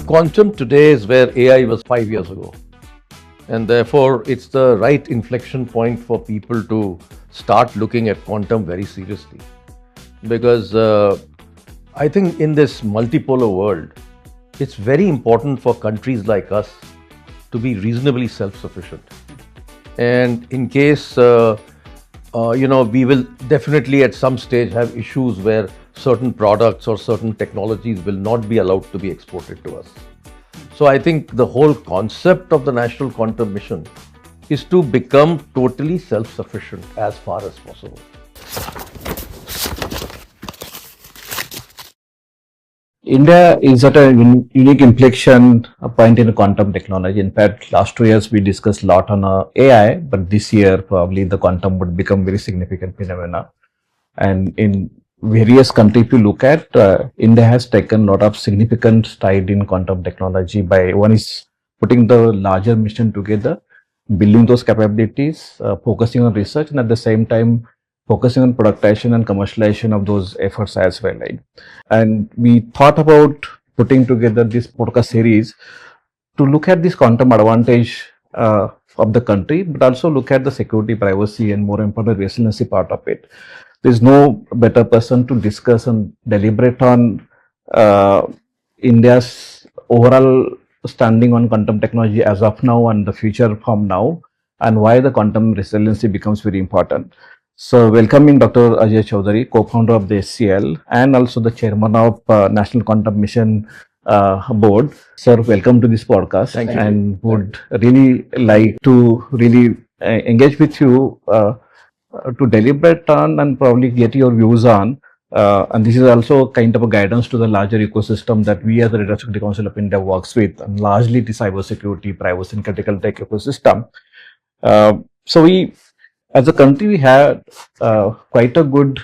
Quantum today is where AI was 5 years ago. And therefore, it's the right inflection point for people to start looking at quantum very seriously. Because I think in this multipolar world, it's very important for countries like us to be reasonably self-sufficient. And in case, we will definitely at some stage have issues where certain products or certain technologies will not be allowed to be exported to us. So I think the whole concept of the National Quantum Mission is to become totally self-sufficient as far as possible. India is at a unique inflection point in quantum technology. In fact, last 2 years we discussed a lot on AI, but this year probably the quantum would become very significant phenomena. And in various countries, if you look at, India has taken a lot of significant stride in quantum technology by one is putting the larger mission together, building those capabilities, focusing on research, and at the same time focusing on productization and commercialization of those efforts as well. Right? And we thought about putting together this podcast series to look at this quantum advantage of the country, but also look at the security, privacy, and more important, resiliency part of it. There's no better person to discuss and deliberate on India's overall standing on quantum technology as of now and the future from now, and why the quantum resiliency becomes very important. So, welcoming Dr. Ajay Chaudhary, co-founder of the SCL and also the chairman of National Quantum Mission Board. Sir, welcome to this podcast. Thank you. And would really like to really engage with you to deliberate on and probably get your views on. And this is also kind of a guidance to the larger ecosystem that we as the Data Security Council of India works with, and largely the cybersecurity, privacy, and critical tech ecosystem. So we, as a country, we had quite a good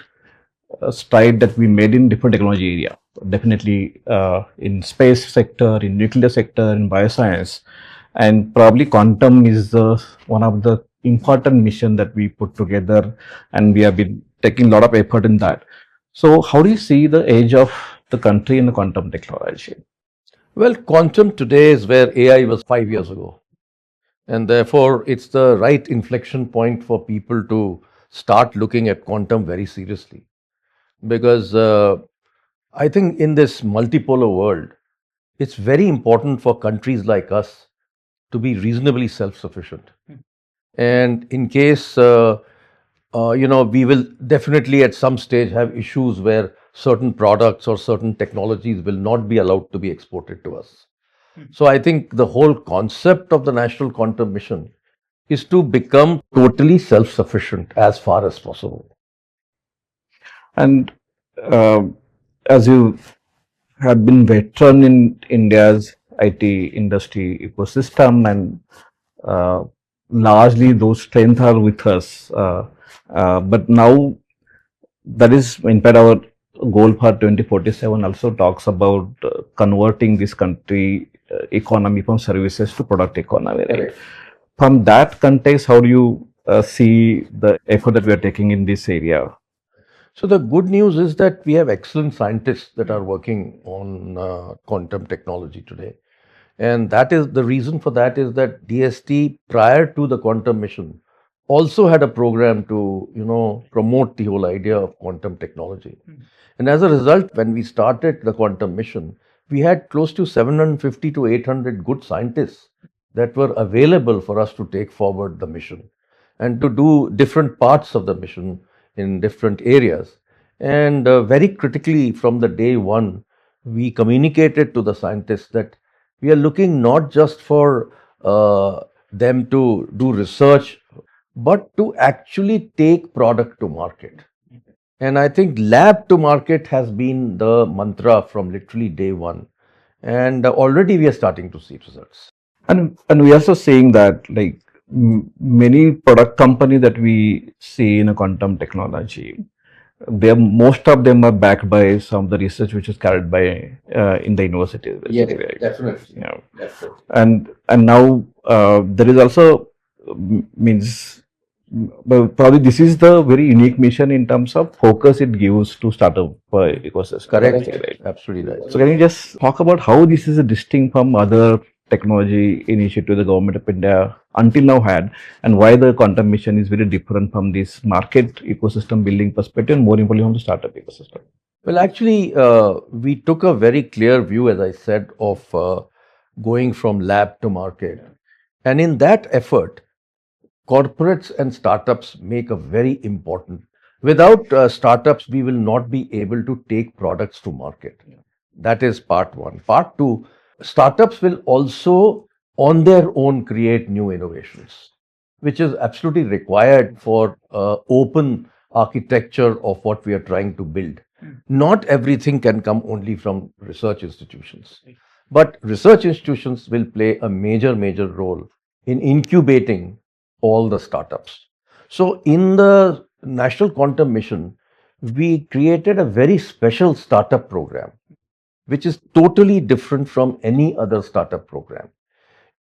stride that we made in different technology area. Definitely in space sector, in nuclear sector, in bioscience, and probably quantum is one of the important mission that we put together, and we have been taking a lot of effort in that. So how do you see the age of the country in the quantum technology? Well, quantum today is where AI was 5 years ago. And therefore, it's the right inflection point for people to start looking at quantum very seriously. Because I think in this multipolar world, it's very important for countries like us to be reasonably self-sufficient. And in case, we will definitely at some stage have issues where certain products or certain technologies will not be allowed to be exported to us. So I think the whole concept of the National Quantum Mission is to become totally self-sufficient as far as possible. And as you have been veteran in India's IT industry ecosystem, and largely those strengths are with us. But now that is, in fact, our goal for 2047 also talks about converting this country economy from services to product economy. Right? From that context, how do you see the effort that we are taking in this area? So the good news is that we have excellent scientists that are working on quantum technology today. And that is the reason for that is that DST prior to the quantum mission also had a program to, promote the whole idea of quantum technology. And as a result, when we started the quantum mission, we had close to 750 to 800 good scientists that were available for us to take forward the mission and to do different parts of the mission in different areas. And very critically, from the day one, we communicated to the scientists that we are looking not just for them to do research, but to actually take product to market. And I think lab to market has been the mantra from literally day one. And already we are starting to see results. And we are also seeing that like many product companies that we see in a quantum technology, most of them are backed by some of the research which is carried by in the universities. Yes, right? definitely. Yeah. Definitely. And now there is also means But probably this is the very unique mission in terms of focus it gives to startup ecosystem. Correct. Right? Absolutely right. So can you just talk about how this is distinct from other technology initiative the government of India until now had, and why the quantum mission is very different from this market ecosystem building perspective, and more importantly from the startup ecosystem? Well, actually, we took a very clear view, as I said, of going from lab to market. And in that effort, corporates and startups make a very important. Without startups, we will not be able to take products to market. That is part one. Part two, startups will also on their own create new innovations, which is absolutely required for open architecture of what we are trying to build. Not everything can come only from research institutions, but research institutions will play a major role in incubating all the startups. So, in the National Quantum Mission, we created a very special startup program, which is totally different from any other startup program.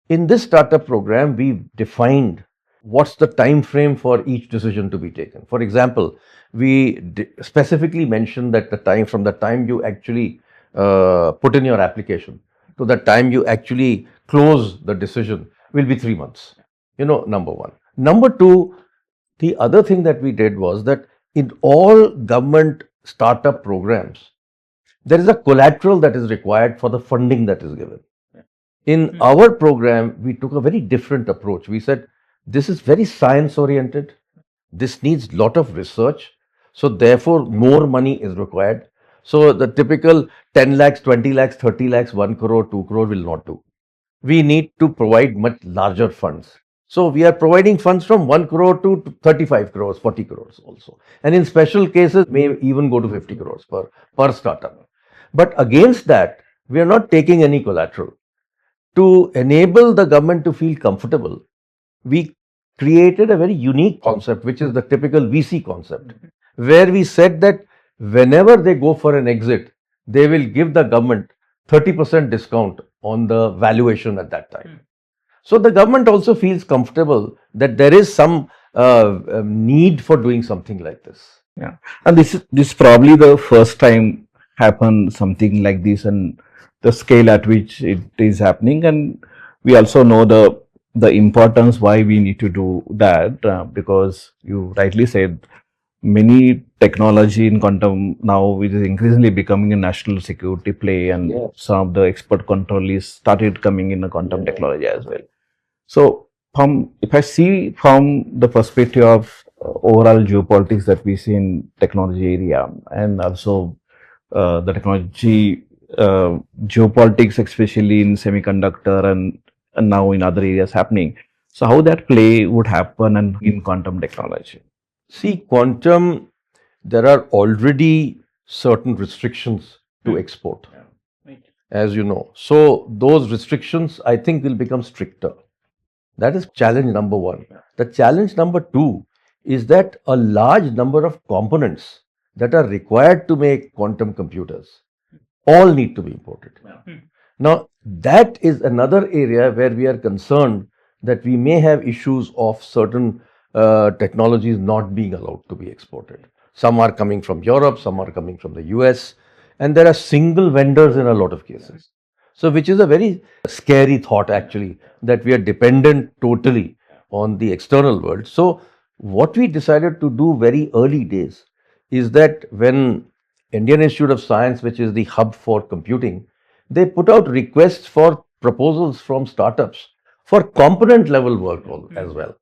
In this startup program, we defined what's the time frame for each decision to be taken. For example, we specifically mentioned that the time from the time you actually put in your application to the time you actually close the decision will be 3 months. Number one. Number two, the other thing that we did was that in all government startup programs, there is a collateral that is required for the funding that is given. In our program, we took a very different approach. We said, this is very science oriented. This needs lot of research. So therefore, more money is required. So the typical 10 lakhs, 20 lakhs, 30 lakhs, 1 crore, 2 crore will not do. We need to provide much larger funds. So we are providing funds from 1 crore to 35 crores, 40 crores also. And in special cases, may even go to 50 crores per startup. But against that, we are not taking any collateral. To enable the government to feel comfortable, we created a very unique concept, which is the typical VC concept, where we said that whenever they go for an exit, they will give the government 30% discount on the valuation at that time. So the government also feels comfortable that there is some need for doing something like this. Yeah, and this is probably the first time happen something like this, and the scale at which it is happening, and we also know the importance why we need to do that, because you rightly said many technology in quantum now it is increasingly becoming a national security play, and some of the expert control is started coming in the quantum technology as well. So, if I see from the perspective of overall geopolitics that we see in technology area, and also the technology geopolitics, especially in semiconductor and now in other areas happening. So, how that play would happen and in quantum technology? See, quantum, there are already certain restrictions to export, as you know. So, those restrictions, I think, will become stricter. That is challenge number one. The challenge number two is that a large number of components that are required to make quantum computers all need to be imported. Now, that is another area where we are concerned that we may have issues of certain technologies not being allowed to be exported. Some are coming from Europe, some are coming from the US, and there are single vendors in a lot of cases. So, which is a very scary thought actually, that we are dependent totally on the external world. So, what we decided to do very early days is that when Indian Institute of Science, which is the hub for computing, they put out requests for proposals from startups for component level work as well.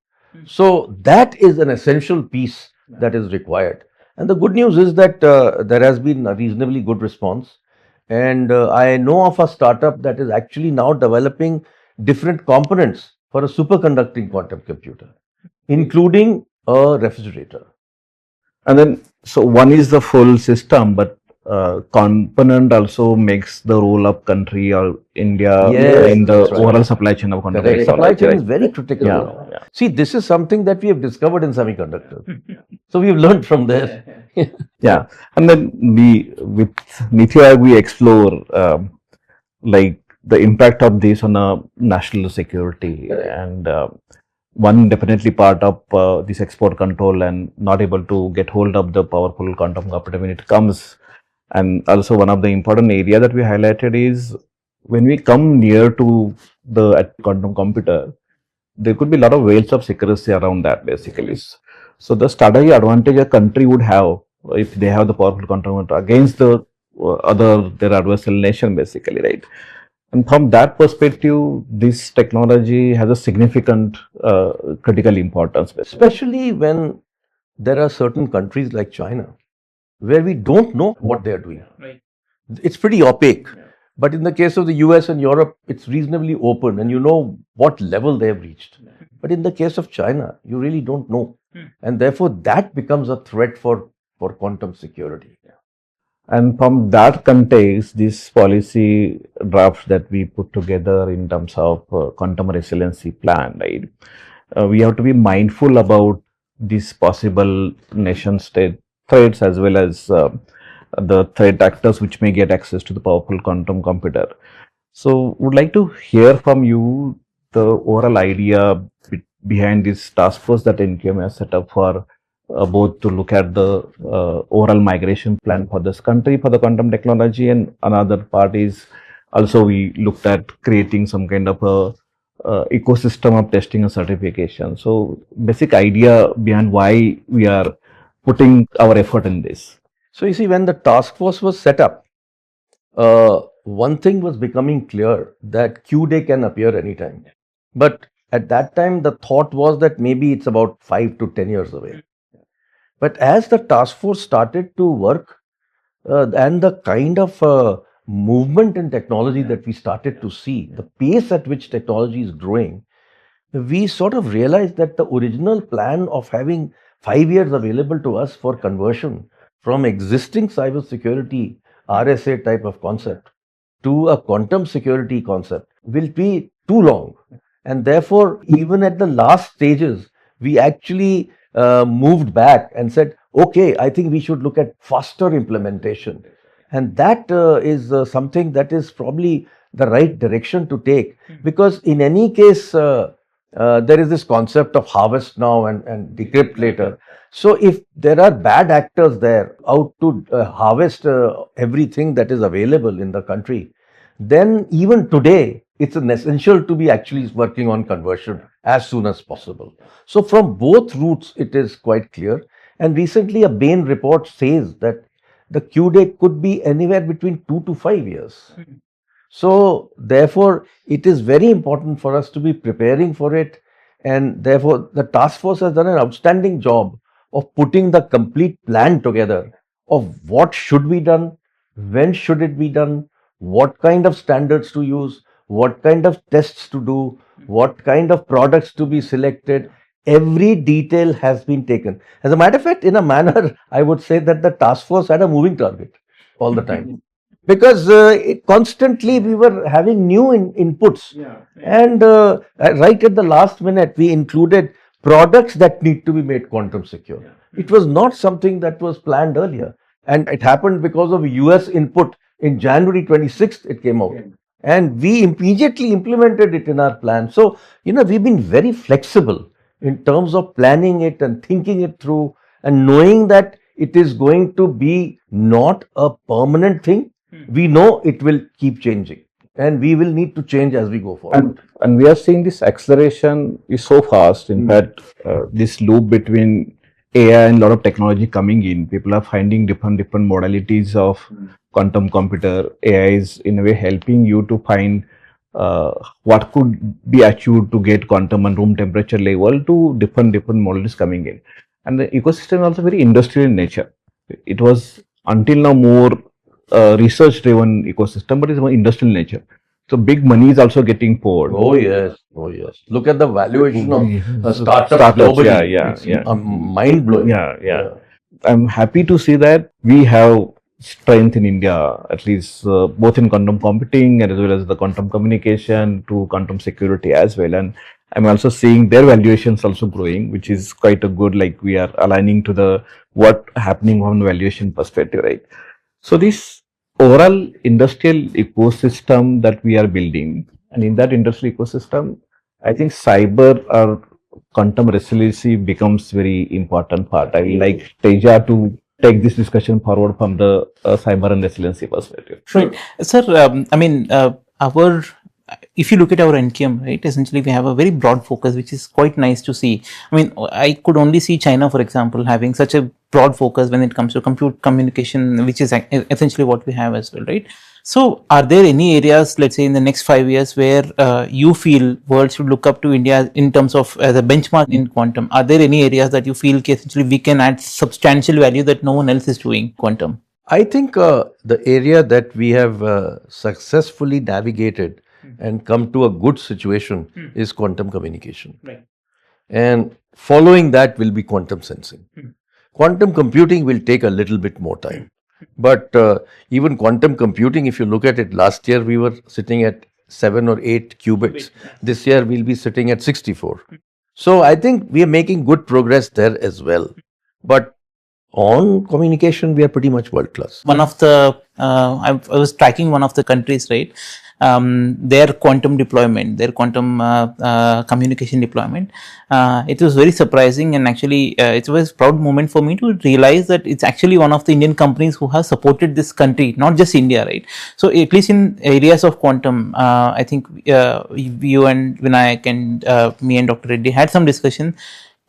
So, that is an essential piece that is required. And the good news is that there has been a reasonably good response. And I know of a startup that is actually now developing different components for a superconducting quantum computer, including a refrigerator. And then, so one is the full system, but component also makes the role of country or India in the overall supply chain of quantum technology. Supply chain is very critical. Yeah. See, this is something that we have discovered in semiconductors. So we have learned from there. Yeah, and then with Nithya we explore like the impact of this on national security, and one definitely part of this export control and not able to get hold of the powerful quantum computer when it comes. And also one of the important area that we highlighted is when we come near to the quantum computer, there could be a lot of veils of secrecy around that basically. So the strategy advantage a country would have if they have the powerful quantum computer against the other their adversarial nation basically, right? And from that perspective, this technology has a significant critical importance. Especially when there are certain countries like China where we don't know what they're doing. Right. It's pretty opaque. But in the case of the US and Europe, it's reasonably open and you know what level they have reached. But in the case of China, you really don't know. And therefore, that becomes a threat for quantum security. And from that context, this policy drafts that we put together in terms of quantum resiliency plan, right? We have to be mindful about these possible nation state threats as well as the threat actors which may get access to the powerful quantum computer. So, would like to hear from you the overall idea behind this task force that NQM has set up for both to look at the overall migration plan for this country for the quantum technology, and another part is also we looked at creating some kind of a ecosystem of testing and certification. So, basic idea behind why we are putting our effort in this. So, you see, when the task force was set up, one thing was becoming clear that Q day can appear anytime. But at that time, the thought was that maybe it's about 5 to 10 years away. But as the task force started to work and the kind of movement in technology that we started to see, the pace at which technology is growing, we sort of realized that the original plan of having 5 years available to us for conversion from existing cybersecurity RSA type of concept to a quantum security concept will be too long. And therefore, even at the last stages, we actually moved back and said, okay, I think we should look at faster implementation. And that is something that is probably the right direction to take, because in any case, there is this concept of harvest now and decrypt later. So if there are bad actors there out to harvest everything that is available in the country, then even today, it's an essential to be actually working on conversion as soon as possible. So from both routes, it is quite clear. And recently, a Bain report says that the Q day could be anywhere between 2 to 5 years. So therefore, it is very important for us to be preparing for it. And therefore, the task force has done an outstanding job of putting the complete plan together of what should be done, when should it be done, what kind of standards to use, what kind of tests to do, what kind of products to be selected. Every detail has been taken. As a matter of fact, in a manner, I would say that the task force had a moving target all the time. Because constantly we were having new inputs. And right at the last minute, we included products that need to be made quantum secure. It was not something that was planned earlier. And it happened because of US input. In January 26th, it came out. And we immediately implemented it in our plan. So, we've been very flexible in terms of planning it and thinking it through and knowing that it is going to be not a permanent thing. We know it will keep changing and we will need to change as we go forward. And we are seeing this acceleration is so fast. In fact, this loop between AI and a lot of technology coming in, people are finding different modalities of quantum computer. AI is in a way helping you to find what could be achieved to get quantum and room temperature level to different modalities coming in. And the ecosystem is also very industrial in nature. It was until now more research driven ecosystem, but it's more industrial nature. So big money is also getting poured. Oh yes. Look at the valuation of startups globally. It's mind blowing. Yeah. I'm happy to see that we have strength in India, at least both in quantum computing and as well as the quantum communication to quantum security as well. And I'm also seeing their valuations also growing, which is quite a good, like we are aligning to the what happening from the valuation perspective, right? So this overall industrial ecosystem that we are building, and in that industrial ecosystem, I think cyber are quantum resiliency becomes very important part. I would like Teja to take this discussion forward from the cyber and resiliency perspective. Right. Sir, our if you look at our NQM, right, essentially we have a very broad focus, which is quite nice to see. I mean, I could only see China, for example, having such a broad focus when it comes to compute communication, which is essentially what we have as well, right? So, are there any areas, let's say in the next 5 years, where you feel world should look up to India in terms of as a benchmark in quantum? Are there any areas that you feel essentially we can add substantial value that no one else is doing quantum? I think the area that we have successfully navigated and come to a good situation is quantum communication. Right. And following that will be quantum sensing. Quantum computing will take a little bit more time. But even quantum computing, if you look at it, last year we were sitting at 7 or 8 qubits. This year we'll be sitting at 64. So I think we are making good progress there as well. But on communication, we are pretty much world class. One of the, I was tracking one of the countries, right? Their quantum deployment, their quantum communication deployment. It was very surprising, and actually, it was a proud moment for me to realize that it's actually one of the Indian companies who have supported this country, not just India, right? So, at least in areas of quantum, I think you and Vinayak and me and Dr. Reddy had some discussion.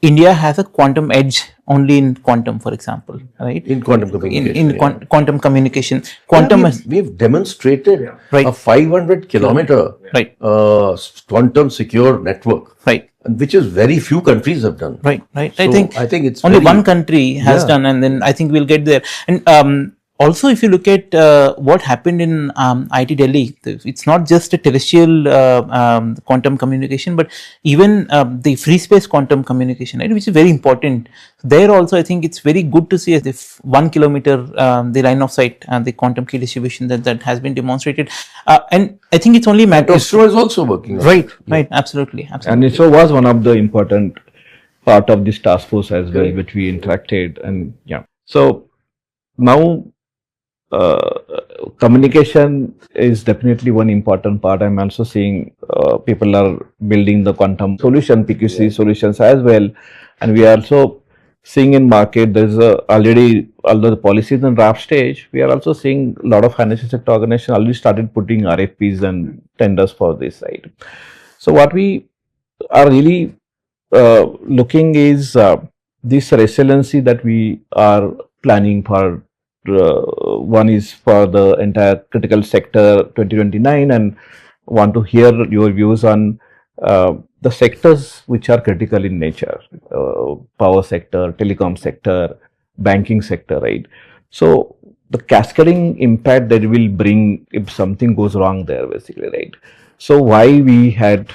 India has a quantum edge only in quantum, for example, right? In quantum communication. In quantum communication. Quantum we've demonstrated right. a 500 kilometer right. Quantum secure network. Right. Which is very few countries have done. Right, right. So I think it's only one country has done, and then I think we'll get there. And also, if you look at what happened in IIT Delhi, it's not just a terrestrial quantum communication, but even the free space quantum communication, right, which is very important. There also, I think it's very good to see if 1 kilometer the line of sight and the quantum key distribution that has been demonstrated. And I think it's only a matter of ISRO is also working on right, right, absolutely. And ISRO was one of the important part of this task force as well, which we interacted, and so now. Communication is definitely one important part. I'm also seeing people are building the quantum solution, PQC solutions as well, and we are also seeing in market there's already, although the policy is in draft stage, we are also seeing a lot of financial sector organizations already started putting RFPs and tenders for this, right? So what we are really looking is this resiliency that we are planning for. One is for the entire critical sector 2029, and want to hear your views on the sectors which are critical in nature, power sector, telecom sector, banking sector, right? So the cascading impact that will bring if something goes wrong there, basically, right? So why we had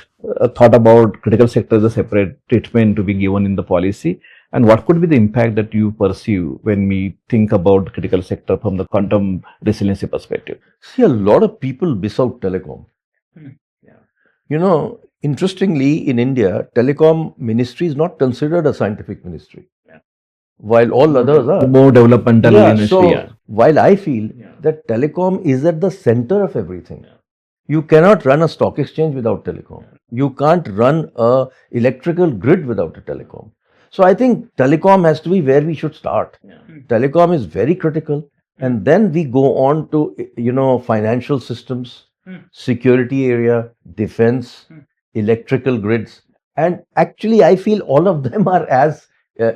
thought about critical sector as a separate treatment to be given in the policy, and what could be the impact that you perceive when we think about critical sector from the quantum resiliency perspective? See, a lot of people miss out telecom. You know, interestingly, in India, telecom ministry is not considered a scientific ministry, while all others are. More developmental ministry. So, while I feel that telecom is at the center of everything. You cannot run a stock exchange without telecom. You can't run a electrical grid without a telecom. So I think telecom has to be where we should start. Telecom is very critical, and then we go on to financial systems, security area, defense, electrical grids, and actually I feel all of them are as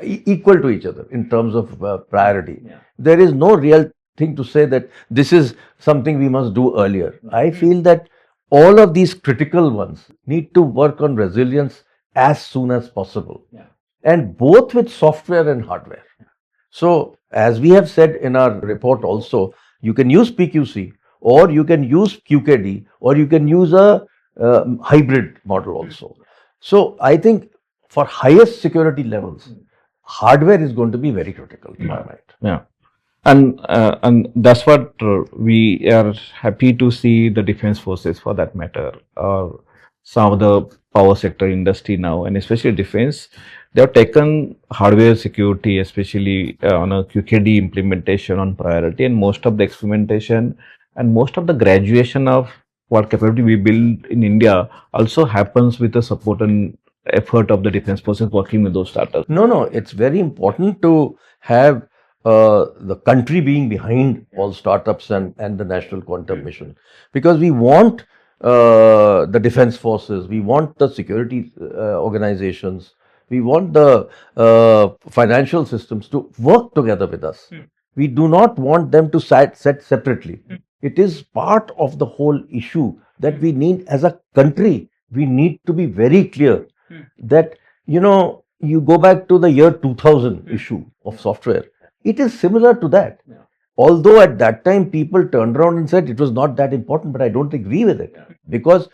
equal to each other in terms of priority. There is no real thing to say that this is something we must do earlier. I feel that all of these critical ones need to work on resilience as soon as possible, and both with software and hardware. So as we have said in our report also, you can use PQC, or you can use QKD, or you can use a hybrid model also. So I think for highest security levels, hardware is going to be very critical in my mind. And that's what we are happy to see the defense forces, for that matter, or some of the power sector industry now, and especially defense, they have taken hardware security, especially on a QKD implementation on priority, and most of the experimentation and most of the graduation of what capability we build in India also happens with the support and effort of the defense forces working with those startups? No, it's very important to have the country being behind all startups and the National Quantum Mission, because we want the defense forces, we want the security organizations, we want the financial systems to work together with us. We do not want them to set separately. It is part of the whole issue that we need as a country. We need to be very clear that, you go back to the year 2000 issue of software. It is similar to that. Although at that time people turned around and said it was not that important, but I don't agree with it, because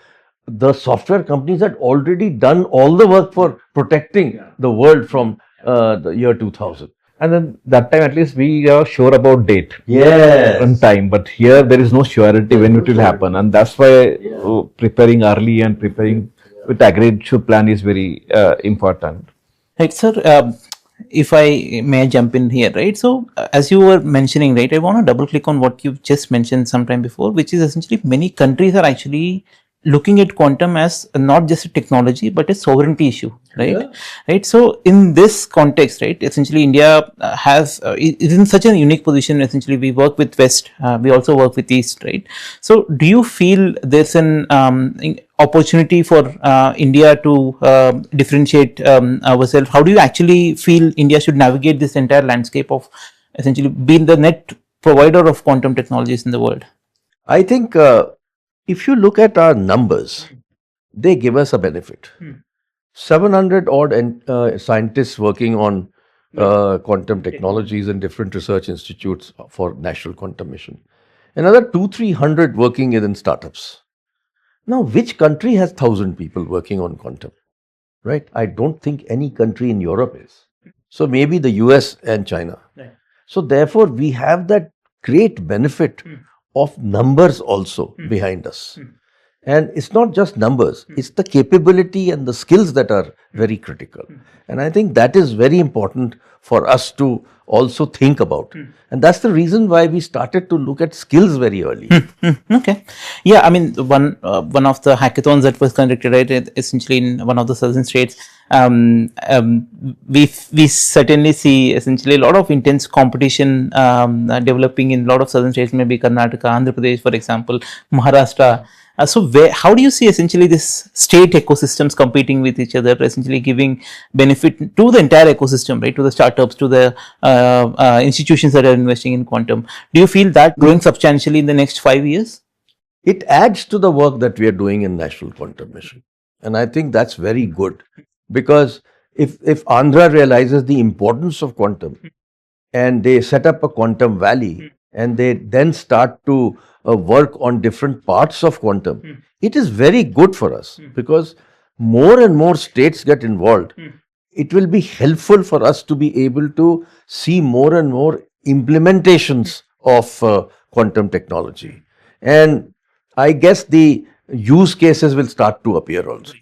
the software companies had already done all the work for protecting the world from the year 2000. And then that time at least we are sure about date Yes. and time, but here there is no surety when it will happen, and that's why preparing early and preparing with aggressive plan is very important. Right, sir. If I may jump in here, right? So, as you were mentioning, right, I want to double click on what you've just mentioned sometime before, which is essentially many countries are actually looking at quantum as not just a technology but a sovereignty issue, right? Yeah. Right. So, in this context, right, essentially India is in such a unique position. Essentially, we work with West, we also work with East, right? So, do you feel there's an opportunity for India to differentiate ourselves? How do you actually feel India should navigate this entire landscape of essentially being the net provider of quantum technologies in the world? I think if you look at our numbers, they give us a benefit. 700 odd scientists working on quantum technologies in different research institutes for National Quantum Mission. Another 200-300 working in startups. Now, which country has 1,000 people working on quantum? Right? I don't think any country in Europe is. So maybe the US and China. Right. So therefore, we have that great benefit of numbers also behind us. And it's not just numbers, it's the capability and the skills that are very critical. And I think that is very important for us to also think about. And that's the reason why we started to look at skills very early. Okay. Yeah, I mean, one of the hackathons that was conducted, right, essentially in one of the southern states, we certainly see essentially a lot of intense competition developing in a lot of southern states, maybe Karnataka, Andhra Pradesh, for example, Maharashtra. So how do you see essentially this state ecosystems competing with each other, essentially giving benefit to the entire ecosystem, right, to the startups, to the institutions that are investing in quantum? Do you feel that growing substantially in the next 5 years? It adds to the work that we are doing in National Quantum Mission. And I think that's very good, because if Andhra realizes the importance of quantum and they set up a quantum valley and they then start to work on different parts of quantum, it is very good for us, because more and more states get involved. It will be helpful for us to be able to see more and more implementations of quantum technology. And I guess the use cases will start to appear also,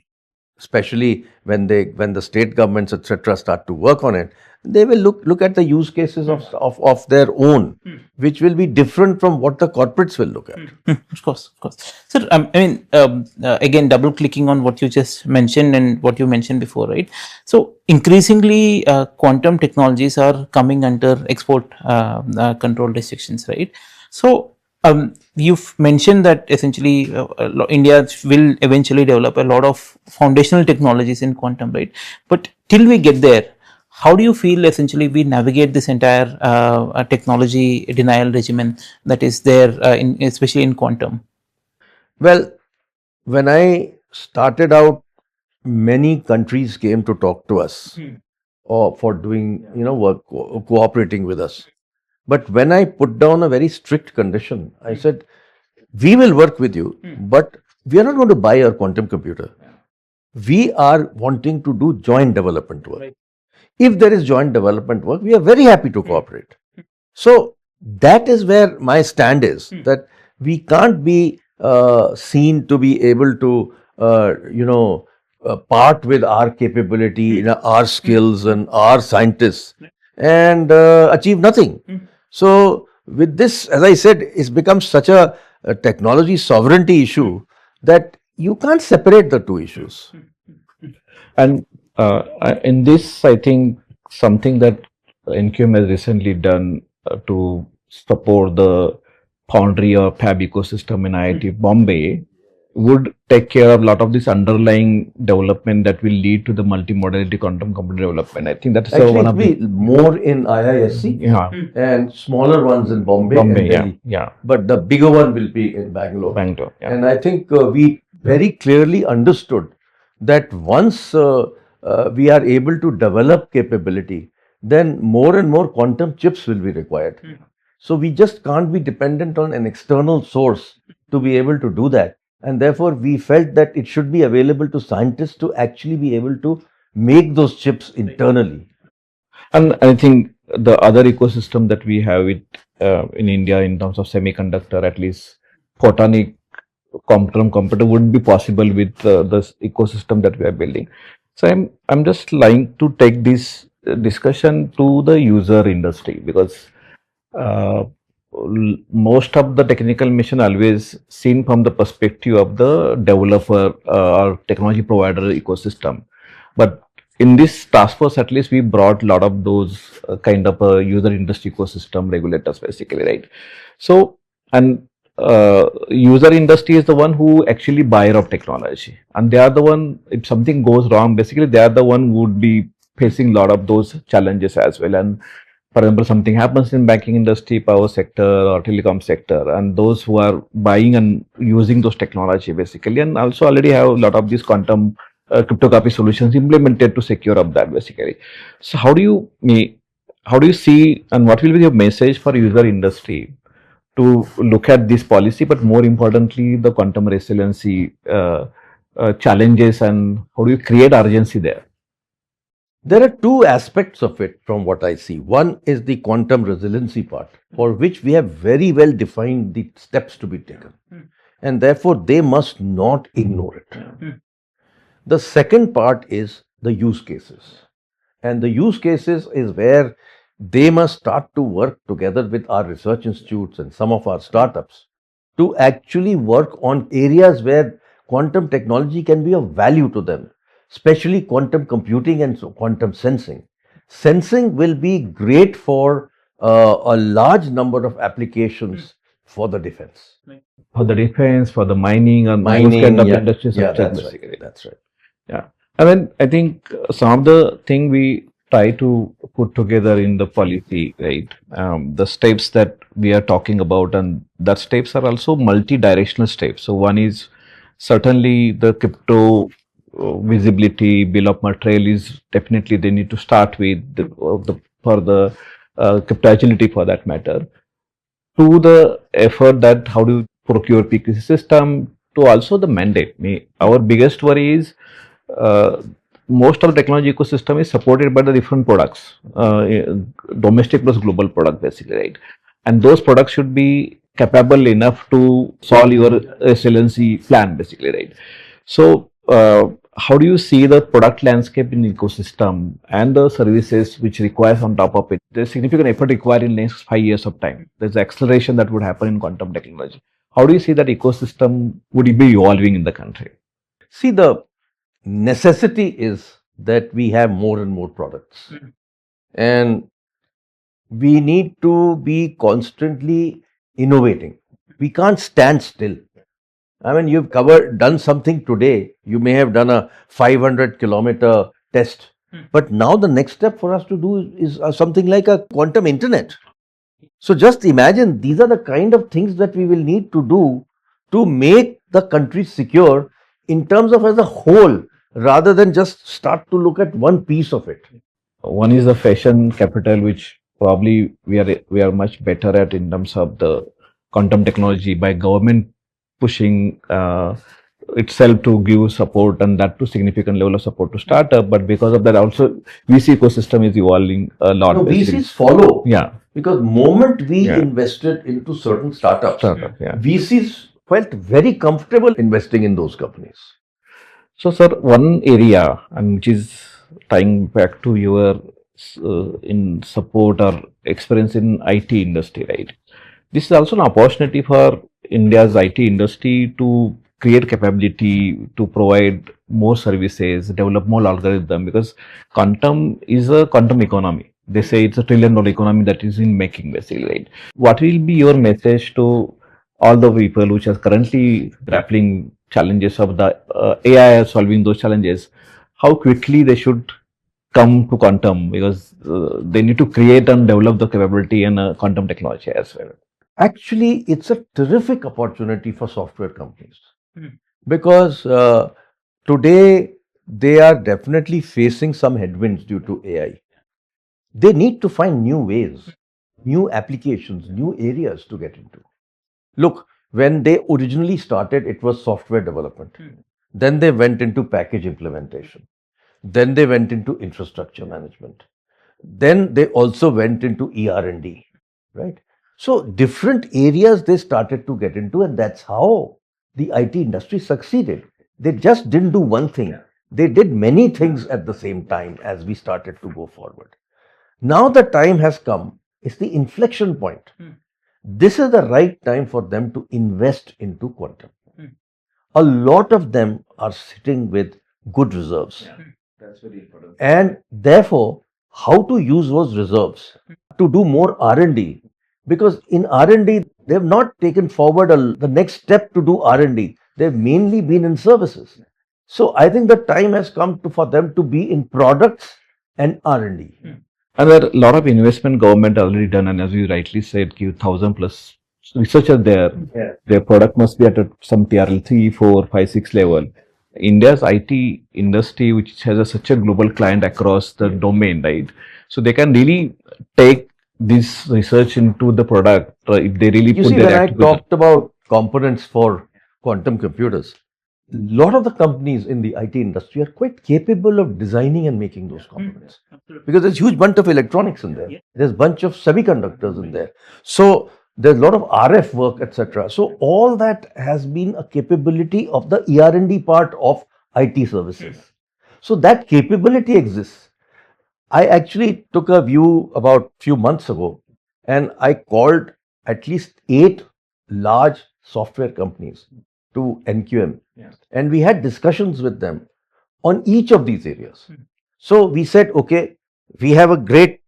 especially when the state governments, etc., start to work on it. They will look at the use cases of their own, which will be different from what the corporates will look at. Of course. So, I mean, again, double clicking on what you just mentioned and what you mentioned before, right? So, increasingly, quantum technologies are coming under export control restrictions, right? So, you've mentioned that essentially India will eventually develop a lot of foundational technologies in quantum, right? But till we get there, how do you feel essentially we navigate this entire technology denial regimen that is there, especially in quantum? Well, when I started out, many countries came to talk to us or for doing work, cooperating with us. But when I put down a very strict condition, I said, we will work with you, but we are not going to buy your quantum computer. We are wanting to do joint development work. Right. If there is joint development work, we are very happy to cooperate. So that is where my stand is, that we can't be seen to be able to, part with our capability, our skills and our scientists and achieve nothing. So with this, as I said, it's become such a technology sovereignty issue that you can't separate the two issues. And in this, I think something that NQM has recently done to support the foundry or fab ecosystem in IIT Bombay would take care of a lot of this underlying development that will lead to the multimodality quantum computer development. I think that's Actually, one it'll of be the more in IISc yeah and smaller ones in Bombay and Bombay Delhi. yeah But the bigger one will be in Bangalore. Bangalore yeah. And I think we very clearly understood that once we are able to develop capability, then more and more quantum chips will be required. So we just can't be dependent on an external source to be able to do that. And therefore, we felt that it should be available to scientists to actually be able to make those chips internally. And I think the other ecosystem that we have it in India in terms of semiconductor, at least photonic quantum computer would be possible with this ecosystem that we are building. So I'm just trying to take this discussion to the user industry, because uh, most of the technical mission always seen from the perspective of the developer or technology provider ecosystem. But in this task force, at least we brought a lot of those kind of user industry ecosystem regulators, basically, right? So, and user industry is the one who actually buyer of technology, and they are the one, if something goes wrong, basically they are the one who would be facing a lot of those challenges as well. And for example, something happens in banking industry, power sector or telecom sector, and those who are buying and using those technology basically, and also already have a lot of these quantum cryptography solutions implemented to secure up that basically. So how do you see, and what will be your message for user industry to look at this policy, but more importantly, the quantum resiliency challenges, and how do you create urgency there? There are two aspects of it from what I see. One is the quantum resiliency part, for which we have very well defined the steps to be taken. And therefore, they must not ignore it. The second part is the use cases. And the use cases is where they must start to work together with our research institutes and some of our startups to actually work on areas where quantum technology can be of value to them, especially quantum computing and quantum sensing. Sensing will be great for a large number of applications for the defense. For the defense, for the mining, and those Mining, kind of yeah, industries, yeah, subject that's basically. right. That's right. Yeah. I mean, I think some of the thing we try to put together in the policy, right? The steps that we are talking about, and that steps are also multi-directional steps. So one is certainly the crypto visibility bill of material is definitely they need to start with for the crypto agility for that matter, to the effort that how do you procure PQC system, to also the mandate. Our biggest worry is uh, most of the technology ecosystem is supported by the different products, domestic plus global product basically, right? And those products should be capable enough to solve your resiliency plan basically, right? So, how do you see the product landscape in ecosystem and the services which requires on top of it? There's significant effort required in next 5 years of time. There's acceleration that would happen in quantum technology. How do you see that ecosystem would be evolving in the country? See, the necessity is that we have more and more products. And we need to be constantly innovating. We can't stand still. I mean, done something today. You may have done a 500-kilometer test, but now the next step for us to do is something like a quantum internet. So just imagine these are the kind of things that we will need to do to make the country secure in terms of as a whole, rather than just start to look at one piece of it. One is the fashion capital, which probably we are much better at in terms of the quantum technology by government pushing itself to give support, and that to significant level of support to startup. But because of that, also VC ecosystem is evolving a lot. No, basically. VCs follow. Yeah. Because moment we Yeah. invested into certain startups, Yeah. VCs felt very comfortable investing in those companies. So, sir, one area, and which is tying back to your in support or experience in IT industry, right? This is also an opportunity for India's IT industry to create capability to provide more services, develop more algorithm, because quantum is a quantum economy. They say it's a $1 trillion economy that is in making, basically, right? What will be your message to all the people which are currently grappling challenges of the AI solving those challenges? How quickly they should come to quantum, because they need to create and develop the capability in quantum technology as well. Actually, it's a terrific opportunity for software companies because today they are definitely facing some headwinds due to AI. They need to find new ways, new applications, new areas to get into. Look, when they originally started, it was software development. Then they went into package implementation. Then they went into infrastructure management. Then they also went into ER&D, right? So different areas they started to get into, and that's how the IT industry succeeded. They just didn't do one thing. They did many things at the same time as we started to go forward. Now the time has come. It's the inflection point. This is the right time for them to invest into quantum. A lot of them are sitting with good reserves. That's very important. And therefore, how to use those reserves to do more R&D, because in R&D they have not taken forward the next step to do R&D. They've mainly been in services. So I think the time has come for them to be in products and R&D. And there are a lot of investment government already done, and as you rightly said, give 1,000+ researchers there. Yeah. Their product must be at some TRL 3, 4, 5, 6 level. India's IT industry, which has such a global client across the domain, right? So they can really take this research into the product if they really You put see, their when I act together. talked about components for quantum computers, a lot of the companies in the IT industry are quite capable of designing and making those components. Because there's a huge bunch of electronics in there. There's a bunch of semiconductors in there. So there's a lot of RF work, etc. So all that has been a capability of the ER&D part of IT services. So that capability exists. I actually took a view about a few months ago, and I called at least 8 large software companies to NQM, and we had discussions with them on each of these areas. So we said, okay, we have a great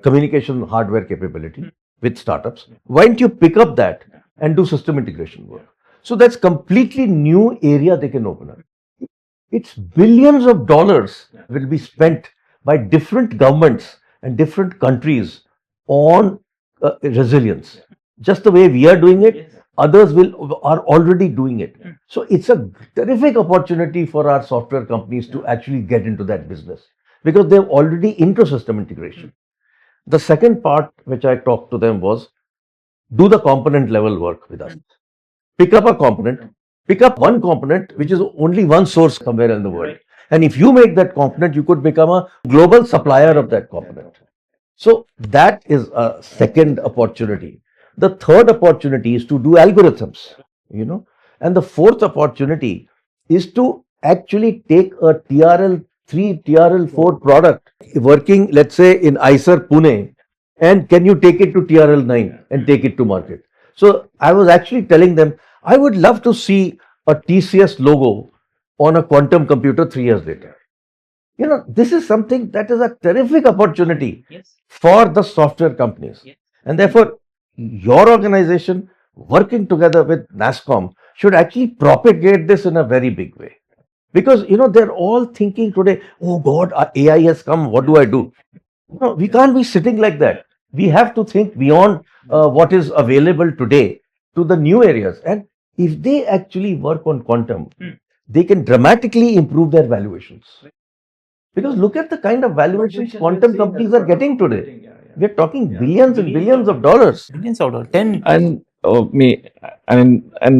communication hardware capability with startups. Why don't you pick up that and do system integration work? So that's completely new area they can open up. It's billions of dollars will be spent by different governments and different countries on resilience. Just the way we are doing it, others are already doing it. So it's a terrific opportunity for our software companies to actually get into that business because they're already into system integration. The second part which I talked to them was do the component level work with us. Pick up a component, pick up one component which is only one source somewhere in the world. And if you make that component, you could become a global supplier of that component. So that is a second opportunity. The third opportunity is to do algorithms, and the fourth opportunity is to actually take a TRL 3, TRL 4 product working, let's say, in ICER Pune, and can you take it to TRL 9 and take it to market? So I was actually telling them, I would love to see a TCS logo on a quantum computer 3 years later. This is something that is a terrific opportunity for the software companies. And therefore, your organization working together with NASSCOM should actually propagate this in a very big way. Because, they're all thinking today, oh God, AI has come, what do I do? No, we can't be sitting like that. We have to think beyond what is available today to the new areas. And if they actually work on quantum, they can dramatically improve their valuations. Because look at the kind of valuations quantum companies are getting today. We're talking billions and billions of dollars. Billions of dollars. 10. And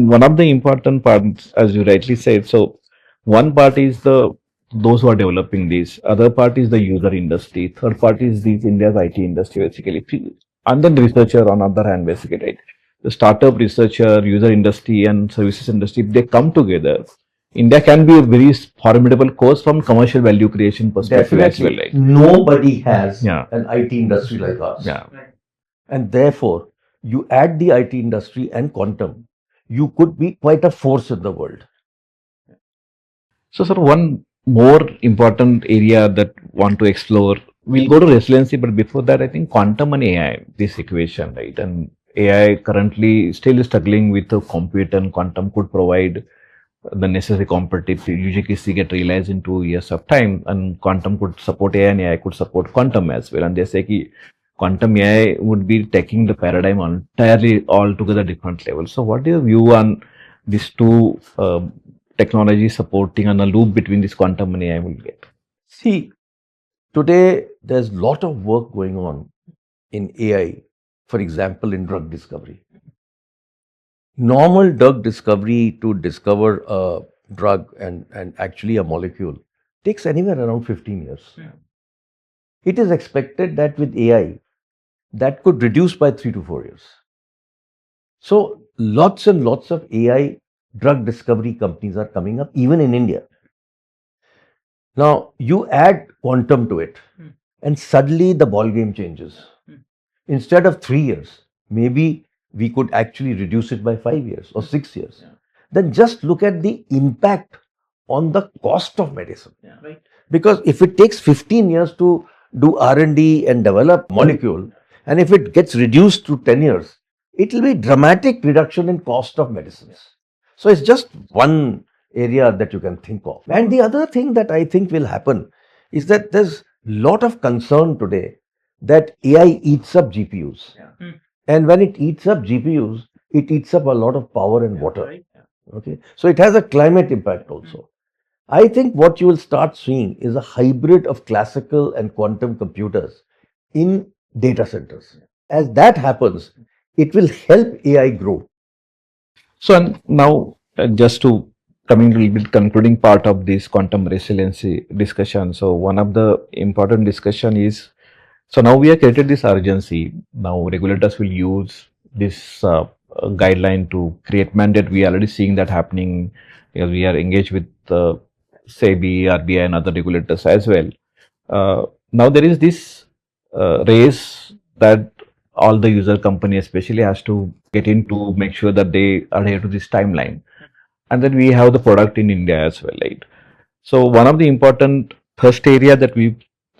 one of the important parts, as you rightly said, so one part is those who are developing these, other part is the user industry, third part is these India's IT industry basically, and then the researcher on the other hand basically, right? The startup researcher, user industry and services industry, if they come together, India can be a very formidable cause from commercial value creation perspective as well, right? Nobody has an IT industry like us. And therefore, you add the IT industry and quantum, you could be quite a force in the world. So, sir, one more important area that want to explore, we'll go to resiliency, but before that, I think quantum and AI, this equation, right? And AI currently still is struggling with the compute, and quantum could provide the necessary competitive UGC get realized in 2 years of time, and quantum could support AI and AI could support quantum as well. And they say कि quantum AI would be taking the paradigm entirely altogether different level. So what is your view on these two technologies supporting and a loop between this quantum and AI will get? See, today there's a lot of work going on in AI, for example, in drug discovery. Normal drug discovery to discover a drug and actually a molecule takes anywhere around 15 years. Yeah. It is expected that with AI, that could reduce by 3 to 4 years. So, lots and lots of AI drug discovery companies are coming up, even in India. Now, you add quantum to it, and suddenly the ball game changes. Instead of 3 years, maybe we could actually reduce it by 5 years or 6 years. Then just look at the impact on the cost of medicine. Right. Because if it takes 15 years to do R&D and develop molecule, and if it gets reduced to 10 years, it will be dramatic reduction in cost of medicines. So it's just one area that you can think of. And the other thing that I think will happen is that there's lot of concern today that AI eats up GPUs. And when it eats up GPUs, it eats up a lot of power and water. Right. Okay. So it has a climate impact also. I think what you will start seeing is a hybrid of classical and quantum computers in data centers. As that happens, it will help AI grow. So and now, just to coming a little bit concluding part of this quantum resiliency discussion. So one of the important discussion is, so now we have created this urgency. Now regulators will use this guideline to create mandate. We are already seeing that happening. We are engaged with SEBI, RBI, and other regulators as well. Now there is this race that all the user company especially has to get in to make sure that they adhere to this timeline. And then we have the product in India as well, right? So one of the important first area that we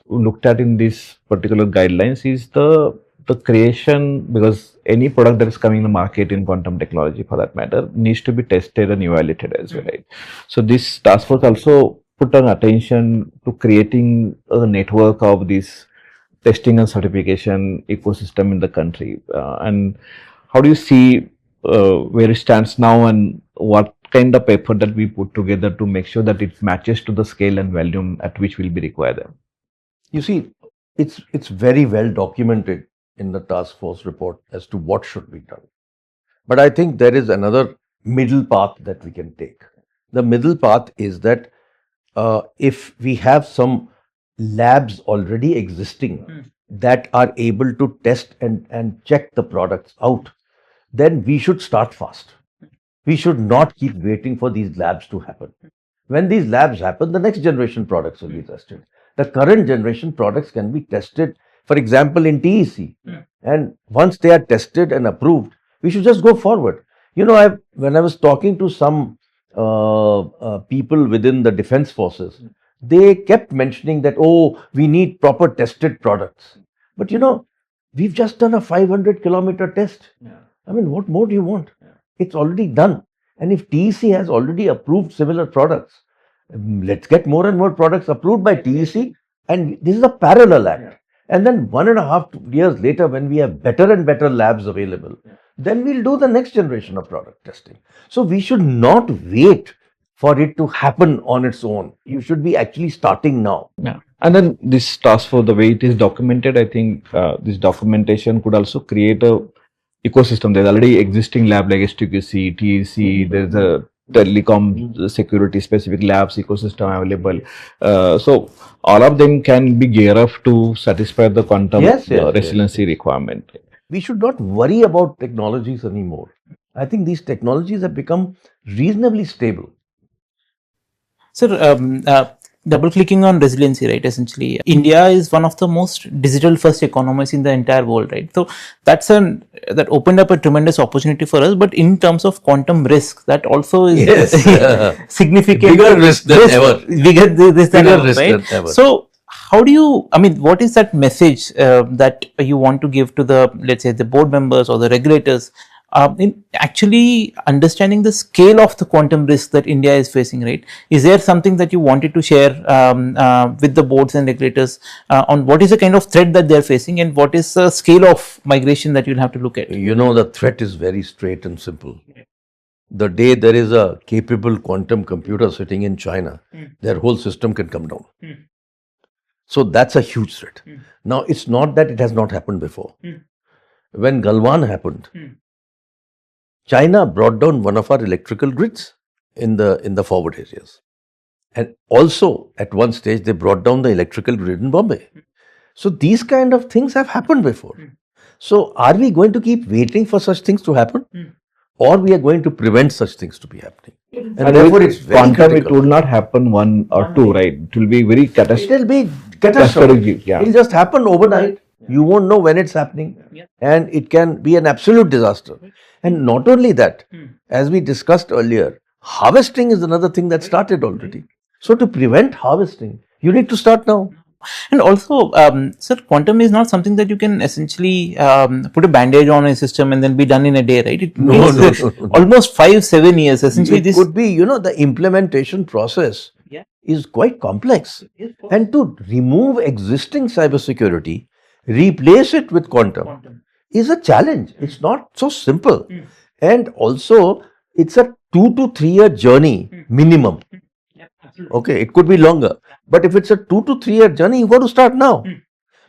looked at in this particular guidelines is the creation, because any product that is coming in the market in quantum technology for that matter needs to be tested and evaluated as well, right? So this task force also put an attention to creating a network of this testing and certification ecosystem in the country. And how do you see where it stands now, and what kind of effort that we put together to make sure that it matches to the scale and volume at which will be required? You see, it's very well documented in the task force report as to what should be done. But I think there is another middle path that we can take. The middle path is that if we have some labs already existing that are able to test and check the products out, then we should start fast. We should not keep waiting for these labs to happen. When these labs happen, the next generation products will be tested. The current generation products can be tested, for example, in TEC. And once they are tested and approved, we should just go forward. You know, when I was talking to some people within the defense forces, they kept mentioning that, oh, we need proper tested products. But you know, we've just done a 500-kilometer test. I mean, what more do you want? It's already done. And if TEC has already approved similar products, let's get more and more products approved by TEC. And this is a parallel act. And then 1.5 years later, when we have better and better labs available, then we'll do the next generation of product testing. So we should not wait for it to happen on its own. You should be actually starting now. Yeah. And then this task force, the way it is documented, I think this documentation could also create a ecosystem. There's already existing lab like STQC, TEC, there's a telecom security specific labs ecosystem available. So all of them can be gear up to satisfy the quantum resiliency requirement. We should not worry about technologies anymore. I think these technologies have become reasonably stable. Sir, double clicking on resiliency, right? Essentially, India is one of the most digital first economies in the entire world, right? So that opened up a tremendous opportunity for us. But in terms of quantum risk, that also is Yes, significant. bigger risk than ever. Bigger risk than Bigger ever, risk right? than ever. So how do you, I mean, what is that message that you want to give to the, let's say, the board members or the regulators in actually understanding the scale of the quantum risk that India is facing, right? Is there something that you wanted to share with the boards and regulators on what is the kind of threat that they're facing and what is the scale of migration that you'll have to look at? You know, the threat is very straight and simple. The day there is a capable quantum computer sitting in China, their whole system can come down. So that's a huge threat. Now, it's not that it has not happened before. When Galwan happened, China brought down one of our electrical grids in the forward areas. And also, at one stage, they brought down the electrical grid in Bombay. So these kind of things have happened before. So are we going to keep waiting for such things to happen? Or we are going to prevent such things to be happening? And therefore, it's very quantum, it will not happen one or two, right? It will be very catastrophic. It will be catastrophic. Yeah. It will just happen overnight. You won't know when it's happening. And it can be an absolute disaster. And not only that, as we discussed earlier, harvesting is another thing that started already. So to prevent harvesting, you need to start now. And also, sir, quantum is not something that you can essentially put a bandage on a system and then be done in a day, right? It needs almost 5-7 years. Essentially, it could be, the implementation process is quite complex. And to remove existing cybersecurity, replace it with quantum is a challenge. It's not so simple. And also, it's a 2 to 3 year journey minimum. Okay, it could be longer. But if it's a 2 to 3 year journey, you got to start now.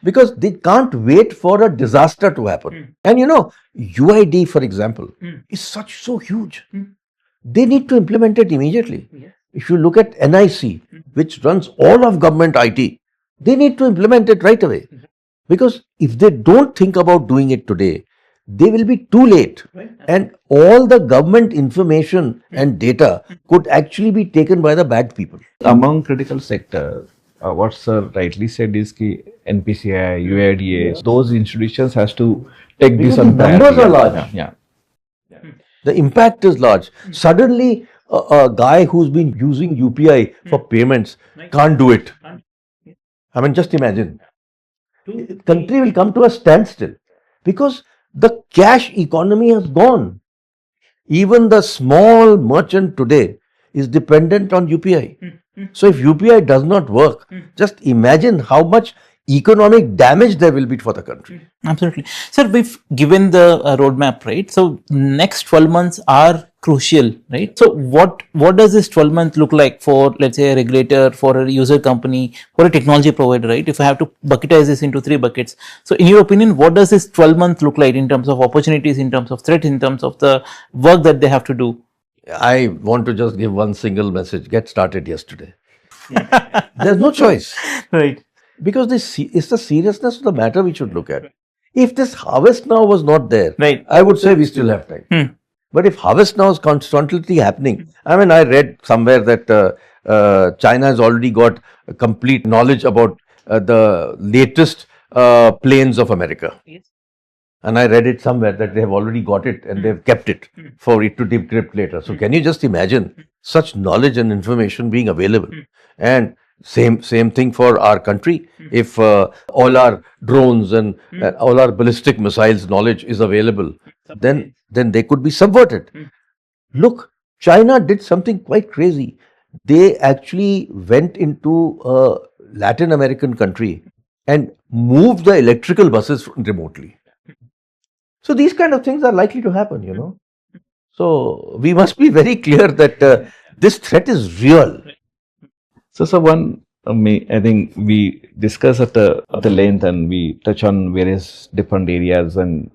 Because they can't wait for a disaster to happen. And UID, for example, is so huge. They need to implement it immediately. If you look at NIC, which runs all of government IT, they need to implement it right away. Because if they don't think about doing it today, they will be too late. And all the government information and data could actually be taken by the bad people. Among critical sectors, what sir rightly said is ki NPCI, UIDA, those institutions has to take Because this on the numbers are large. Yeah. The impact is large. Suddenly, a guy who's been using UPI for payments can't do it. I mean, just imagine. The country will come to a standstill because the cash economy has gone. Even the small merchant today is dependent on UPI. So if UPI does not work, just imagine how much economic damage there will be for the country. Absolutely. Sir, we've given the roadmap, right? So next 12 months are crucial, right? So what does this 12 month look like for, let's say, a regulator, for a user company, for a technology provider, right? If I have to bucketize this into 3 buckets. So in your opinion, what does this 12 month look like in terms of opportunities, in terms of threats, in terms of the work that they have to do? I want to just give one single message. Get started yesterday. There's no choice. Right. Because it's the seriousness of the matter we should look at. If this harvest now was not there, right, I would say we still have time. But if harvest now is constantly happening, I mean, I read somewhere that China has already got complete knowledge about the latest planes of America. Yes. And I read it somewhere that they have already got it and they've kept it for it to decrypt later. So can you just imagine such knowledge and information being available? And same thing for our country. If all our drones and all our ballistic missiles knowledge is available, then they could be subverted. Look, China did something quite crazy. They actually went into a Latin American country and moved the electrical buses remotely. So these kind of things are likely to happen, So we must be very clear that this threat is real. So I think we discuss at the length and we touch on various different areas, and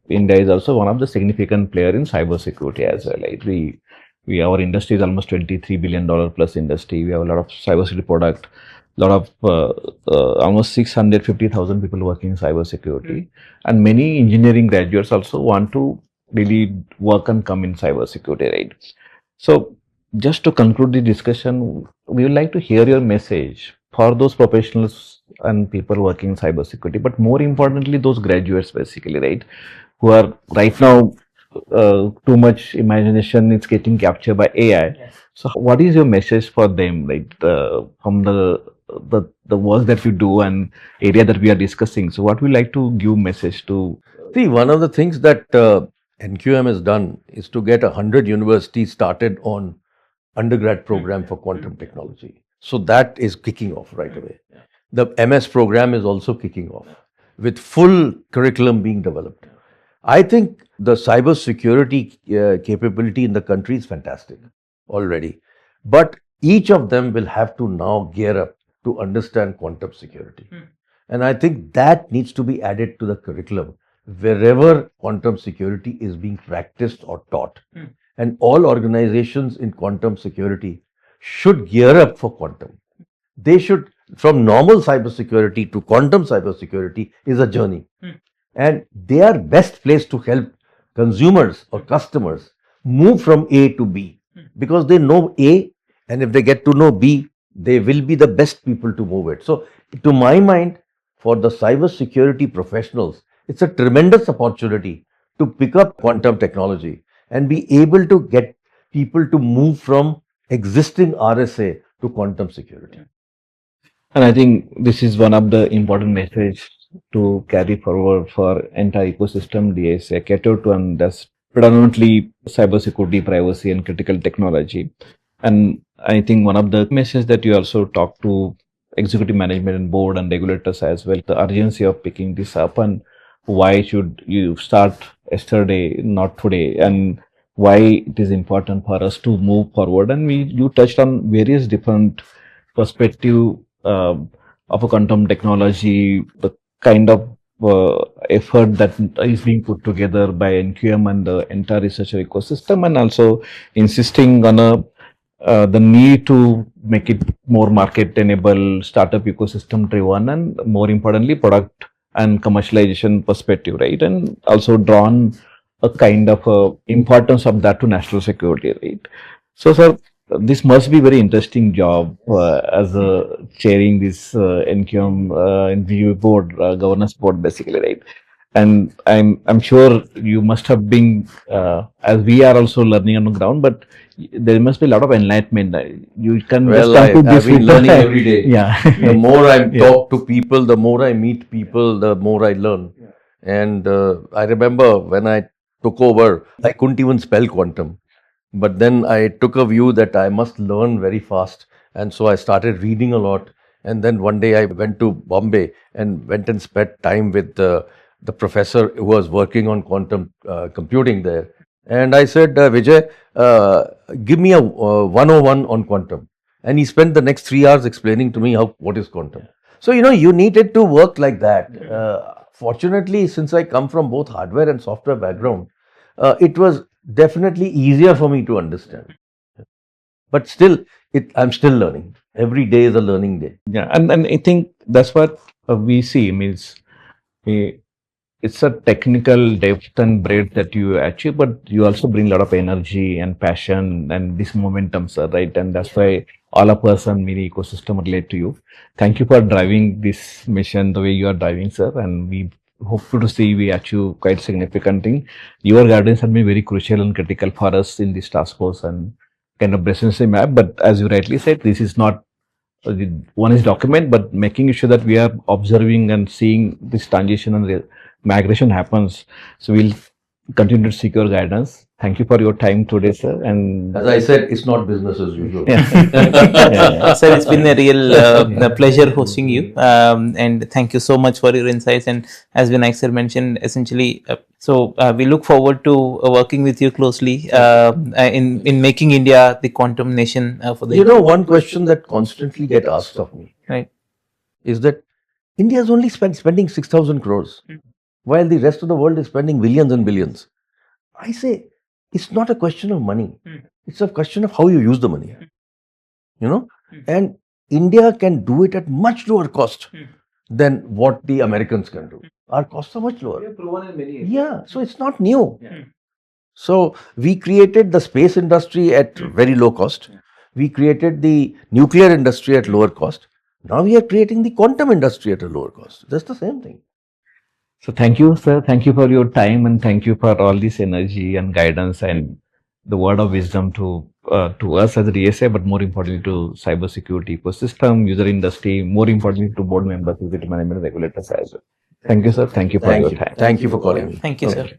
India is also one of the significant player in cybersecurity as well. Right? Our industry is almost $23 billion plus industry. We have a lot of cybersecurity product, lot of almost 650,000 people working in cybersecurity, and many engineering graduates also want to really work and come in cybersecurity, right? So just to conclude the discussion, we would like to hear your message for those professionals and people working in cybersecurity, but more importantly, those graduates basically, right, who are right now too much imagination is getting captured by AI. Yes. So, what is your message for them, like from the work that you do and area that we are discussing? So, what we like to give message to? See, one of the things that NQM has done is to get 100 universities started on undergrad program for quantum technology. So that is kicking off right away. The MS program is also kicking off with full curriculum being developed. I think the cyber security capability in the country is fantastic already. But each of them will have to now gear up to understand quantum security. And I think that needs to be added to the curriculum wherever quantum security is being practiced or taught. And all organizations in quantum security should gear up for quantum. They should, from normal cybersecurity to quantum cybersecurity, is a journey. And they are best placed to help consumers or customers move from A to B because they know A, and if they get to know B, they will be the best people to move it. So, to my mind, for the cybersecurity professionals, it's a tremendous opportunity to pick up quantum technology and be able to get people to move from existing RSA to quantum security. And I think this is one of the important message to carry forward for entire ecosystem DSA cater to, and that's predominantly cybersecurity, privacy, and critical technology. And I think one of the messages that you also talk to executive management and board and regulators as well, the urgency of picking this up and why should you start yesterday, not today, and why it is important for us to move forward. And you touched on various different perspective of a quantum technology, the kind of effort that is being put together by NQM and the entire researcher ecosystem, and also insisting on the need to make it more market enable, startup ecosystem driven, and more importantly, product and commercialization perspective, right? And also drawn a kind of importance of that to national security, right? So, sir, this must be very interesting job as chairing this NQM NVU board, governance board, basically, right? And I'm sure you must have been, as we are also learning on the ground, but there must be a lot of enlightenment. You can Well, just come to I've this been with learning the- every day. Yeah. The more I Yeah. talk to people, the more I meet people, the more I learn. And I remember when I took over, I couldn't even spell quantum. But then I took a view that I must learn very fast. And so I started reading a lot. And then one day I went to Bombay and went and spent time with the professor who was working on quantum computing there. And I said, Vijay, give me a 101 on quantum. And he spent the next 3 hours explaining to me what is quantum. So, you needed to work like that. Fortunately, since I come from both hardware and software background, it was definitely easier for me to understand. But still, I'm still learning. Every day is a learning day. Yeah, and I think that's what we see means we, it's a technical depth and breadth that you achieve, but you also bring a lot of energy and passion and this momentum, sir, right? And that's why all of us and mini ecosystem relate to you. Thank you for driving this mission the way you are driving, sir. And we hopeful to see we achieve quite significant thing. Your guidance has been very crucial and critical for us in this task force and kind of presidency map. But as you rightly said, this is not one is document, but making sure that we are observing and seeing this transition and the migration happens. So we'll continue to seek your guidance. Thank you for your time today, sir. And As I said, it's not business as usual. Sir, it's been a real pleasure hosting you, and thank you so much for your insights. And as Vinayak sir mentioned, essentially, we look forward to working with you closely in making India the quantum nation for the. One question that constantly get asked of me Right. is that India is only spending 6,000 crores, while the rest of the world is spending billions and billions. I say it's not a question of money. It's a question of how you use the money. And India can do it at much lower cost than what the Americans can do. Our costs are much lower. proven in many Yeah, so it's not new. So we created the space industry at very low cost. We created the nuclear industry at lower cost. Now we are creating the quantum industry at a lower cost. That's the same thing. So thank you, sir. Thank you for your time and thank you for all this energy and guidance and the word of wisdom to us as a DSA, but more importantly to cybersecurity ecosystem, user industry, more importantly to board members, visit management regulators as well. Thank you, sir. Thank you for your time. Thank you for calling me. Thank you, sir.